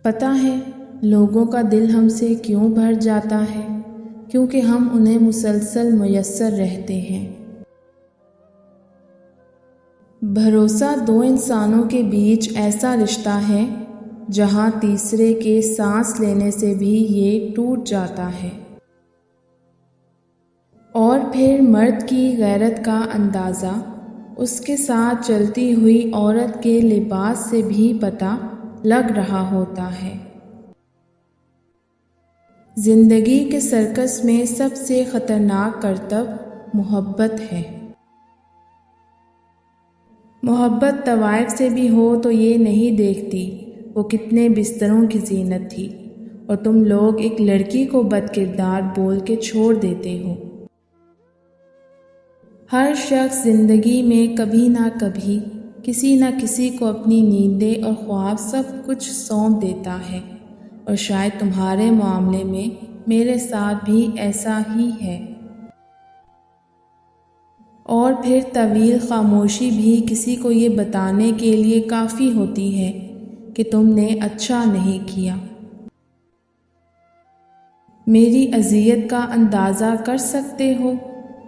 پتہ ہے لوگوں کا دل ہم سے کیوں بھر جاتا ہے؟ کیونکہ ہم انہیں مسلسل میسر رہتے ہیں۔ بھروسہ دو انسانوں کے بیچ ایسا رشتہ ہے جہاں تیسرے کے سانس لینے سے بھی یہ ٹوٹ جاتا ہے۔ اور پھر مرد کی غیرت کا اندازہ اس کے ساتھ چلتی ہوئی عورت کے لباس سے بھی پتہ لگ رہا ہوتا ہے۔ زندگی کے سرکس میں سب سے خطرناک کرتب محبت ہے۔ محبت طوائف سے بھی ہو تو یہ نہیں دیکھتی وہ کتنے بستروں کی زینت تھی، اور تم لوگ ایک لڑکی کو بد کردار بول کے چھوڑ دیتے ہو۔ ہر شخص زندگی میں کبھی نہ کبھی کسی نہ کسی کو اپنی نیندیں اور خواب سب کچھ سونپ دیتا ہے، اور شاید تمہارے معاملے میں میرے ساتھ بھی ایسا ہی ہے۔ اور پھر طویل خاموشی بھی کسی کو یہ بتانے کے لیے کافی ہوتی ہے کہ تم نے اچھا نہیں کیا۔ میری اذیت کا اندازہ کر سکتے ہو؟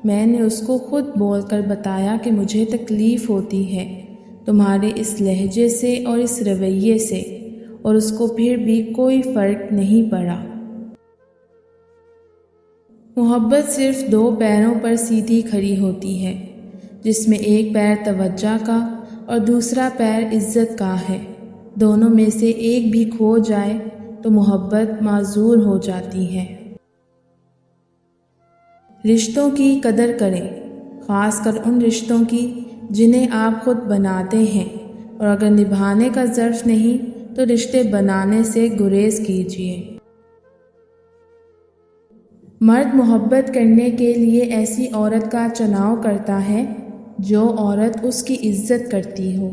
میں نے اس کو خود بول کر بتایا کہ مجھے تکلیف ہوتی ہے تمہارے اس لہجے سے اور اس رویے سے، اور اس کو پھر بھی کوئی فرق نہیں پڑا۔ محبت صرف دو پیروں پر سیدھی کھڑی ہوتی ہے، جس میں ایک پیر توجہ کا اور دوسرا پیر عزت کا ہے۔ دونوں میں سے ایک بھی کھو جائے تو محبت معذور ہو جاتی ہے۔ رشتوں کی قدر کریں، خاص کر ان رشتوں کی جنہیں آپ خود بناتے ہیں، اور اگر نبھانے کا ظرف نہیں تو رشتے بنانے سے گریز کیجیے۔ مرد محبت کرنے کے لیے ایسی عورت کا چناؤ کرتا ہے جو عورت اس کی عزت کرتی ہو۔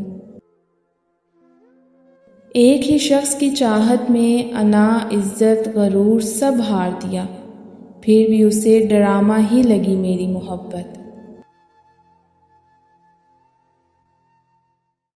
ایک ہی شخص کی چاہت میں انا، عزت، غرور سب ہار دیا، پھر بھی اسے ڈرامہ ہی لگی میری محبت۔